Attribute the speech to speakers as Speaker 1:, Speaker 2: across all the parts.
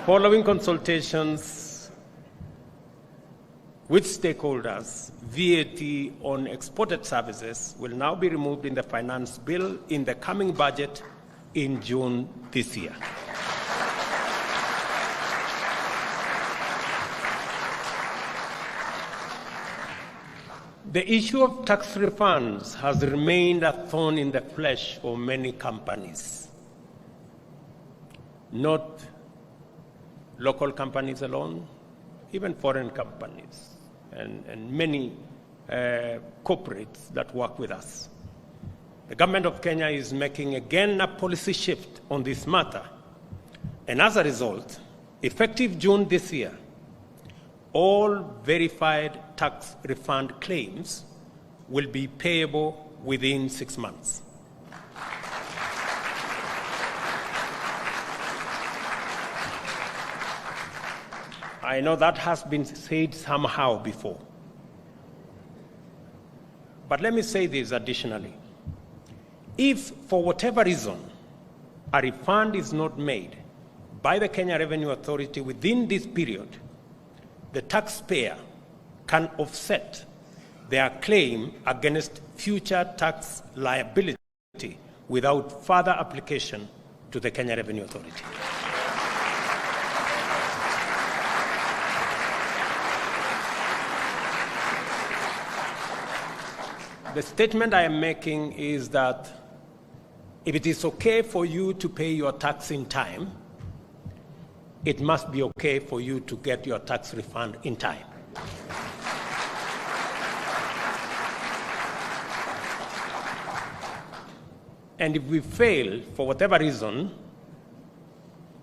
Speaker 1: Following consultations with stakeholders, VAT on exported services will now be removed in the finance bill in the coming budget in June this year. The issue of tax refunds has remained a thorn in the flesh for many companies, not local companies alone, even foreign companies and many corporates that work with us. The government of Kenya is making again a policy shift on this matter, and as a result, effective June this year, all verified tax refund claims will be payable within 6 months. I know that has been said somehow before, but let me say this additionally. If, for whatever reason, a refund is not made by the Kenya Revenue Authority within this period, the taxpayer can offset their claim against future tax liability without further application to the Kenya Revenue Authority. The statement I am making is that if it is okay for you to pay your tax in time, it must be okay for you to get your tax refund in time. And if we fail, for whatever reason,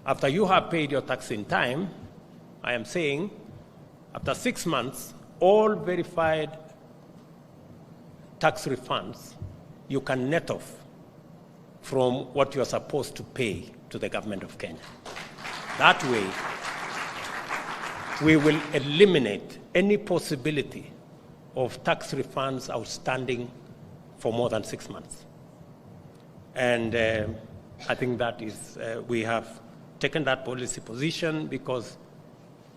Speaker 1: after you have paid your tax in time, I am saying, after 6 months, all verified tax refunds you can net off from what you're supposed to pay to the government of Kenya. That way, we will eliminate any possibility of tax refunds outstanding for more than 6 months. And I think that is, we have taken that policy position because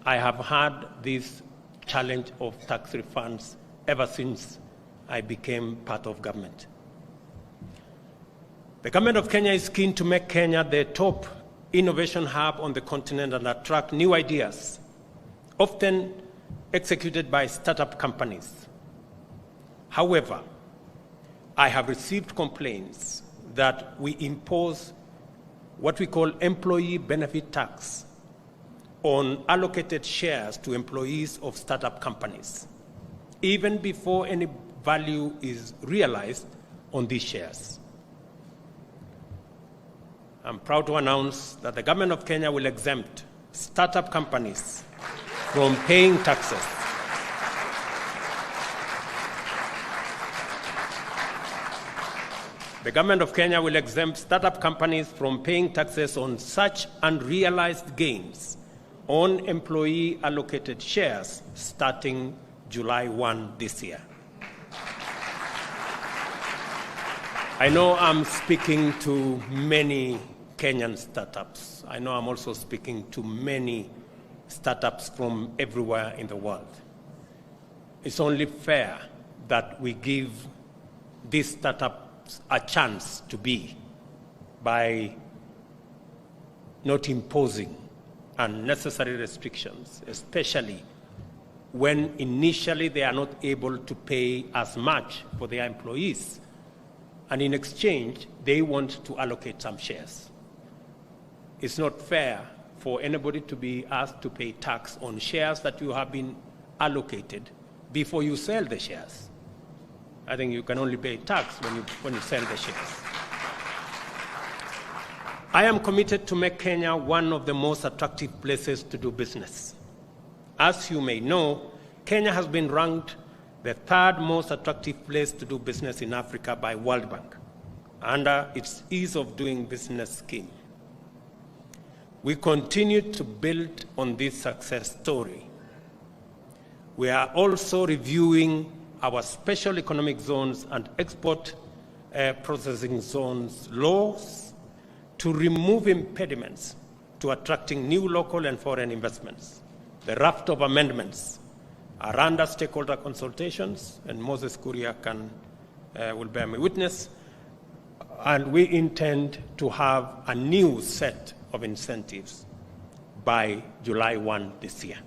Speaker 1: I have had this challenge of tax refunds ever since I became part of government. The government of Kenya is keen to make Kenya the top innovation hub on the continent and attract new ideas, often executed by startup companies. However, I have received complaints that we impose what we call employee benefit tax on allocated shares to employees of startup companies, even before any value is realized on these shares. I'm proud to announce that the government of Kenya will exempt startup companies from paying taxes. The government of Kenya will exempt startup companies from paying taxes on such unrealized gains on employee allocated shares starting July 1 this year. I know I'm speaking to many Kenyan startups. I know I'm also speaking to many startups from everywhere in the world. It's only fair that we give these startups a chance to be by not imposing unnecessary restrictions, especially when initially they are not able to pay as much for their employees. And in exchange, they want to allocate some shares. It's not fair for anybody to be asked to pay tax on shares that you have been allocated before you sell the shares. I think you can only pay tax when you sell the shares. I am committed to make Kenya one of the most attractive places to do business. As you may know, Kenya has been ranked the third most attractive place to do business in Africa by World Bank under its ease of doing business scheme. We continue to build on this success story. We are also reviewing our special economic zones and export processing zones laws to remove impediments to attracting new local and foreign investments. The raft of amendments are under stakeholder consultations, and Moses Kuria will bear me witness, and we intend to have a new set of incentives by July 1 this year.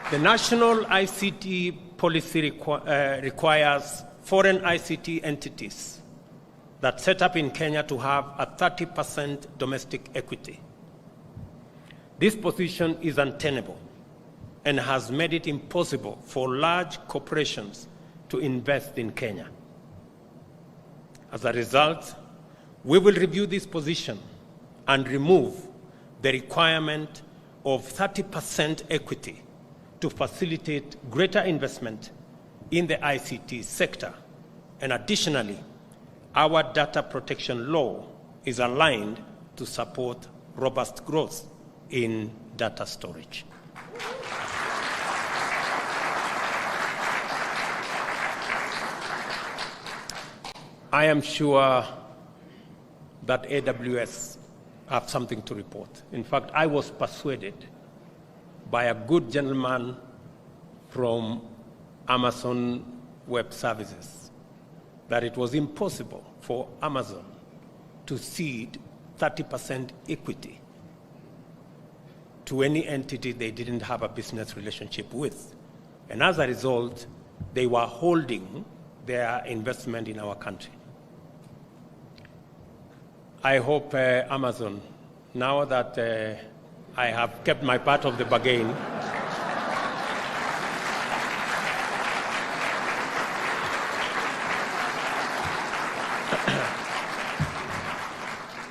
Speaker 1: The national ICT policy requires foreign ICT entities that set up in Kenya to have a 30% domestic equity. This position is untenable and has made it impossible for large corporations to invest in Kenya. As a result, we will review this position and remove the requirement of 30% equity to facilitate greater investment in the ICT sector. And additionally, our data protection law is aligned to support robust growth in data storage. I am sure that AWS have something to report. In fact, I was persuaded by a good gentleman from Amazon Web Services that it was impossible for Amazon to cede 30% equity to any entity they didn't have a business relationship with. And as a result, they were holding their investment in our country. I hope Amazon, now that I have kept my part of the bargain,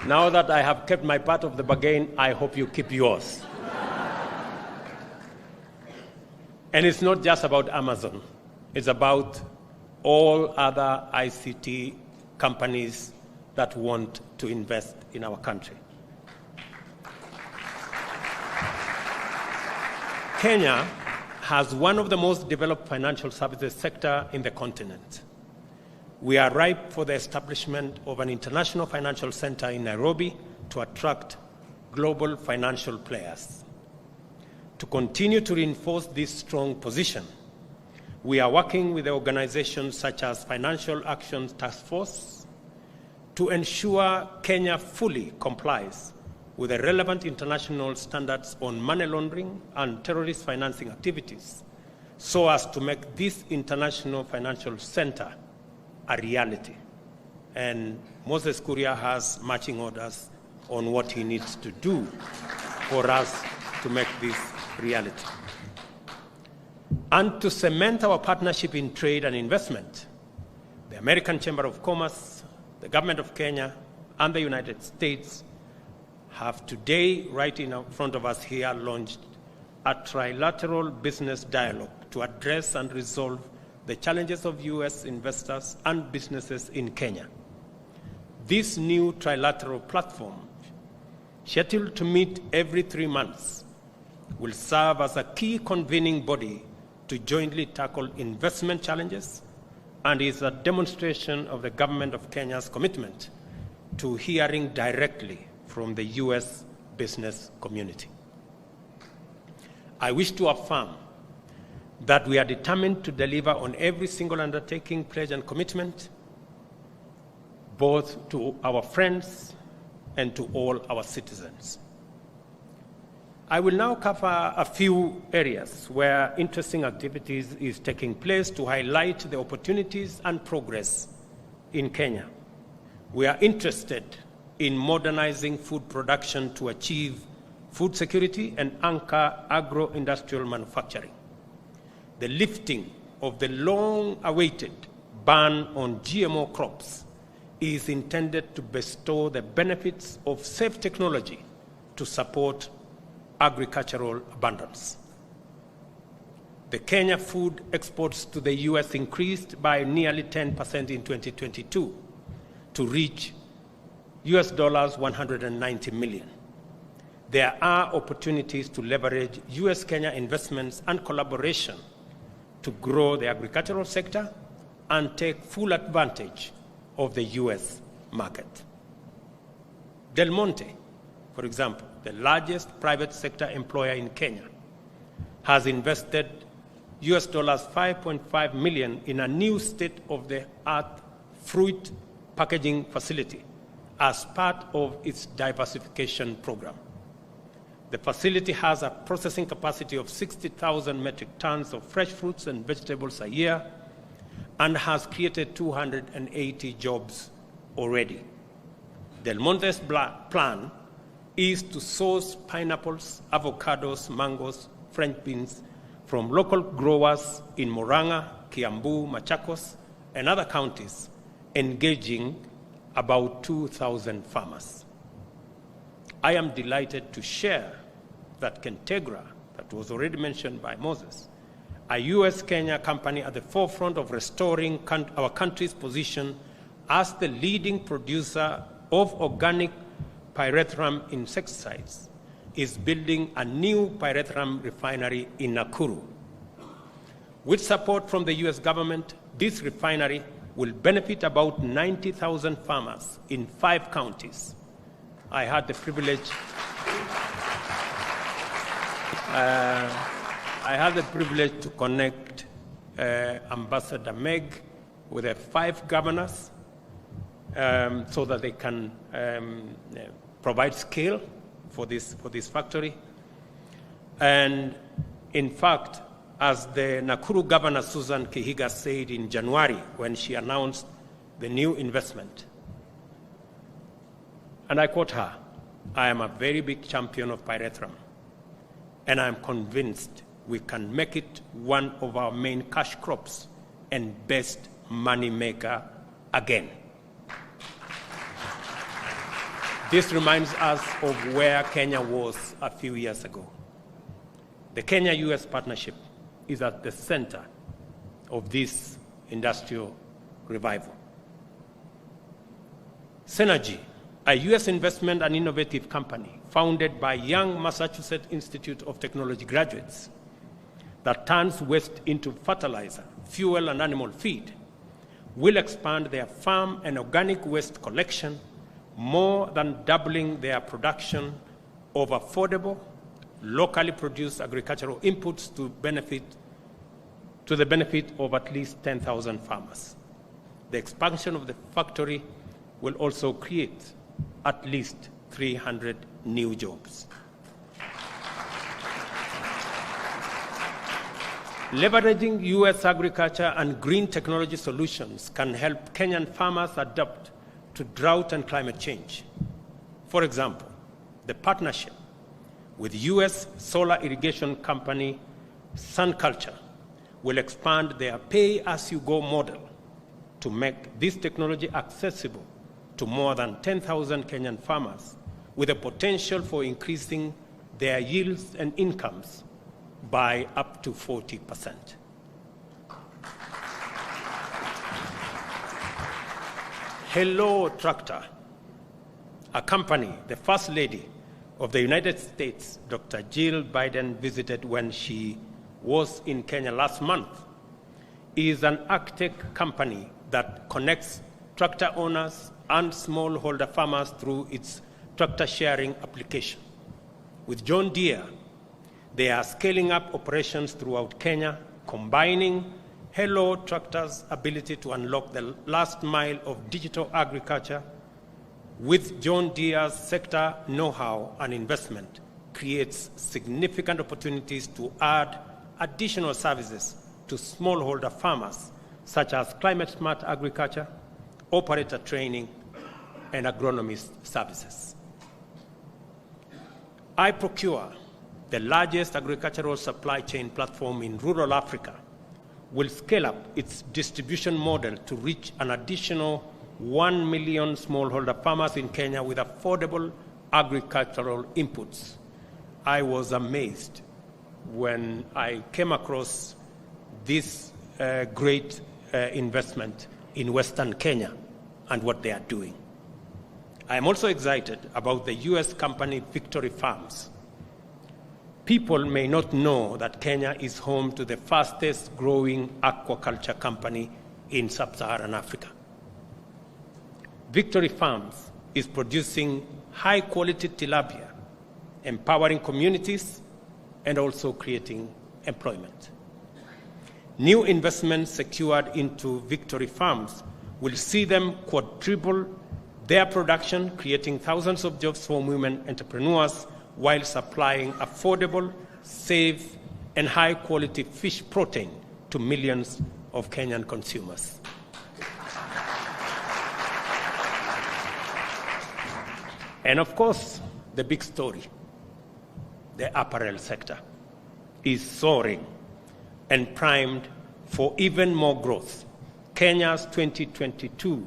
Speaker 1: now that I have kept my part of the bargain, I hope you keep yours. And it's not just about Amazon. It's about all other ICT companies that want to invest in our country. Kenya has one of the most developed financial services sector in the continent. We are ripe for the establishment of an international financial center in Nairobi to attract global financial players. To continue to reinforce this strong position, we are working with organizations such as Financial Action Task Force to ensure Kenya fully complies with the relevant international standards on money laundering and terrorist financing activities, so as to make this international financial center a reality. And Moses Kuria has marching orders on what he needs to do for us to make this reality. And to cement our partnership in trade and investment, the American Chamber of Commerce, the government of Kenya, and the United States have today, right in front of us here, launched a trilateral business dialogue to address and resolve the challenges of U.S. investors and businesses in Kenya. This new trilateral platform, scheduled to meet every 3 months, will serve as a key convening body to jointly tackle investment challenges and is a demonstration of the government of Kenya's commitment to hearing directly from the U.S. business community. I wish to affirm that we are determined to deliver on every single undertaking, pledge, and commitment, both to our friends and to all our citizens. I will now cover a few areas where interesting activities is taking place to highlight the opportunities and progress in Kenya. We are interested in modernizing food production to achieve food security and anchor agro-industrial manufacturing. The lifting of the long-awaited ban on GMO crops is intended to bestow the benefits of safe technology to support agricultural abundance. The Kenya food exports to the U.S. increased by nearly 10% in 2022 to reach US $190 million. There are opportunities to leverage US-Kenya investments and collaboration to grow the agricultural sector and take full advantage of the US market. Del Monte, for example, the largest private sector employer in Kenya, has invested US $5.5 million in a new state-of-the-art fruit packaging facility as part of its diversification program. The facility has a processing capacity of 60,000 metric tons of fresh fruits and vegetables a year and has created 280 jobs already. Del Monte's plan is to source pineapples, avocados, mangoes, French beans from local growers in Murang'a, Kiambu, Machakos, and other counties, engaging about 2,000 farmers. I am delighted to share that Kentegra, that was already mentioned by Moses, a US-Kenya company at the forefront of restoring our country's position as the leading producer of organic pyrethrum insecticides, is building a new pyrethrum refinery in Nakuru. With support from the US government, this refinery will benefit about 90,000 farmers in 5 counties. I had the privilege to connect Ambassador Meg with the 5 governors so that they can provide scale for this factory. And in fact, as the Nakuru Governor Susan Kihiga said in January when she announced the new investment, and I quote her, "I am a very big champion of pyrethrum, and I am convinced we can make it one of our main cash crops and best money maker again." This reminds us of where Kenya was a few years ago. The Kenya-US partnership is at the center of this industrial revival. Synergy, a US investment and innovative company founded by young Massachusetts Institute of Technology graduates that turns waste into fertilizer, fuel, and animal feed, will expand their farm and organic waste collection, more than doubling their production of affordable, locally produced agricultural inputs to the benefit of at least 10,000 farmers. The expansion of the factory will also create at least 300 new jobs. Leveraging US agriculture and green technology solutions can help Kenyan farmers adapt to drought and climate change. For example, the partnership with US solar irrigation company SunCulture will expand their pay-as-you-go model to make this technology accessible to more than 10,000 Kenyan farmers, with a potential for increasing their yields and incomes by up to 40%. Hello Tractor, a company the First Lady of the United States, Dr. Jill Biden, visited when she was in Kenya last month, is an ag-tech company that connects tractor owners and smallholder farmers through its tractor sharing application. With John Deere, they are scaling up operations throughout Kenya, combining Hello Tractor's ability to unlock the last mile of digital agriculture with John Deere's sector know-how and investment creates significant opportunities to add additional services to smallholder farmers, such as climate-smart agriculture, operator training, and agronomist services. iProcure, the largest agricultural supply chain platform in rural Africa, will scale up its distribution model to reach an additional 1 million smallholder farmers in Kenya with affordable agricultural inputs. I was amazed when I came across this great investment in Western Kenya and what they are doing. I am also excited about the US company Victory Farms. People may not know that Kenya is home to the fastest growing aquaculture company in sub-Saharan Africa. Victory Farms is producing high-quality tilapia, empowering communities, and also creating employment. New investments secured into Victory Farms will see them quadruple their production, creating thousands of jobs for women entrepreneurs while supplying affordable, safe, and high-quality fish protein to millions of Kenyan consumers. And of course, the big story, the apparel sector, is soaring and primed for even more growth. Kenya's 2022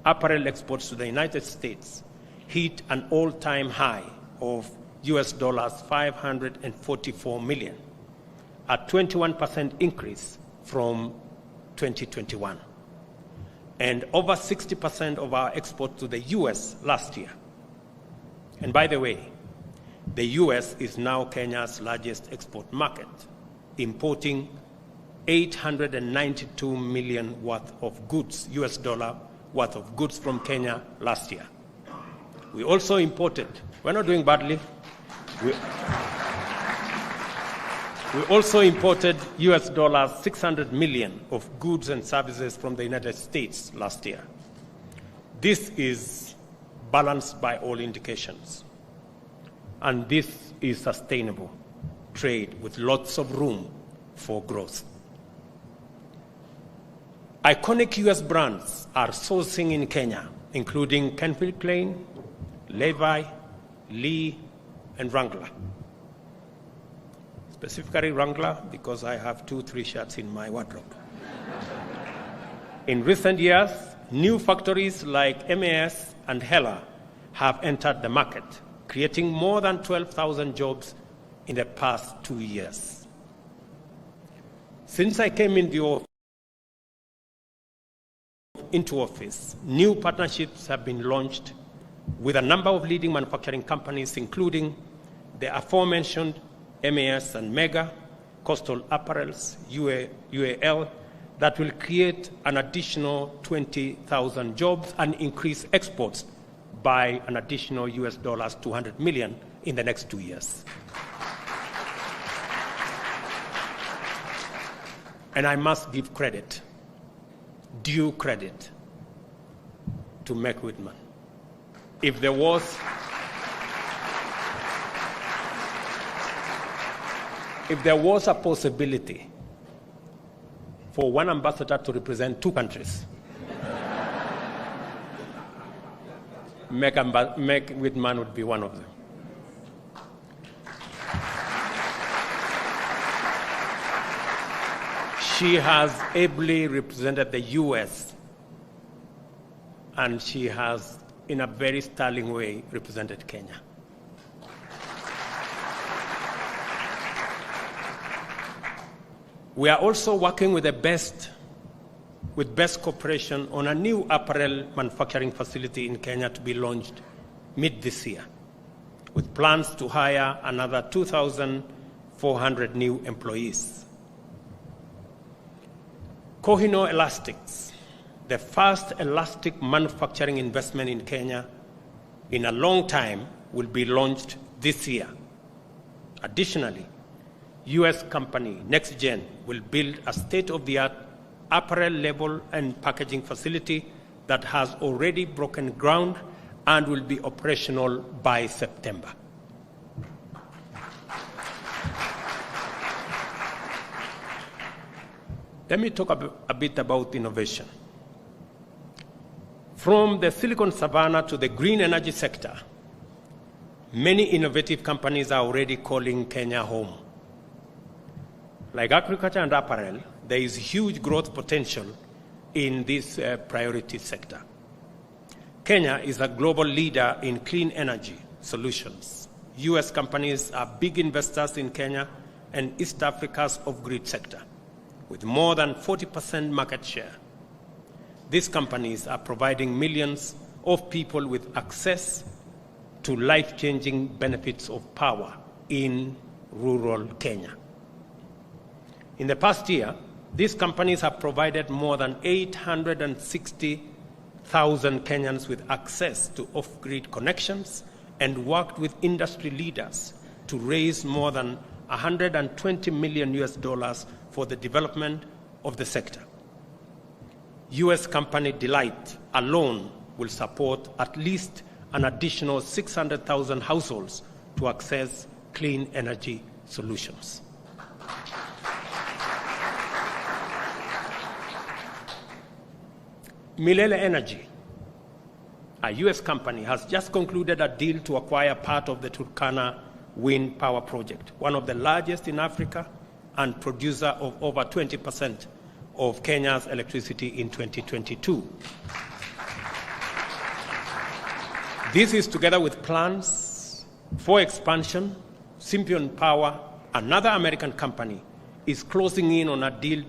Speaker 1: apparel exports to the United States hit an all-time high of US dollars 544 million, a 21% increase from 2021, and over 60% of our exports to the US last year. And by the way, the US is now Kenya's largest export market, importing $892 million worth of goods, US dollar worth of goods from Kenya last year. We also imported, we're not doing badly, we also imported US dollars 600 million of goods and services from the United States last year. This is balanced by all indications. And this is sustainable trade with lots of room for growth. Iconic US brands are sourcing in Kenya, including Calvin Klein, Levi, Lee, and Wrangler. Specifically Wrangler, because I have 2-3 shirts in my wardrobe. In recent years, new factories like MAS and Hella have entered the market, creating more than 12,000 jobs in the past 2 years. Since I came into office, new partnerships have been launched with a number of leading manufacturing companies, including the aforementioned MAS and Mega, Coastal Apparels, UAL, that will create an additional 20,000 jobs and increase exports by an additional US dollars 200 million in the next 2 years. And I must give credit, due credit, to Meg Whitman. If there was a possibility for one ambassador to represent 2 countries, Meg Whitman would be one of them. She has ably represented the US, and she has, in a very sterling way, represented Kenya. We are also working with Best Corporation on a new apparel manufacturing facility in Kenya to be launched mid this year, with plans to hire another 2,400 new employees. Kohinoor Elastics, the first elastic manufacturing investment in Kenya in a long time, will be launched this year. Additionally, US company NextGen will build a state-of-the-art apparel label and packaging facility that has already broken ground and will be operational by September. Let me talk a bit about innovation. From the Silicon Savannah to the green energy sector, many innovative companies are already calling Kenya home. Like agriculture and apparel, there is huge growth potential in this priority sector. Kenya is a global leader in clean energy solutions. US companies are big investors in Kenya and East Africa's off-grid sector, with more than 40% market share. These companies are providing millions of people with access to life-changing benefits of power in rural Kenya. In the past year, these companies have provided more than 860,000 Kenyans with access to off-grid connections and worked with industry leaders to raise more than $120 million for the development of the sector. U.S. company Delight alone will support at least an additional 600,000 households to access clean energy solutions. Milele Energy, a U.S. company, has just concluded a deal to acquire part of the Turkana wind power project, one of the largest in Africa and producer of over 20% of Kenya's electricity in 2022. This is together with plans for expansion. Sympion Power, another American company, is closing in on a deal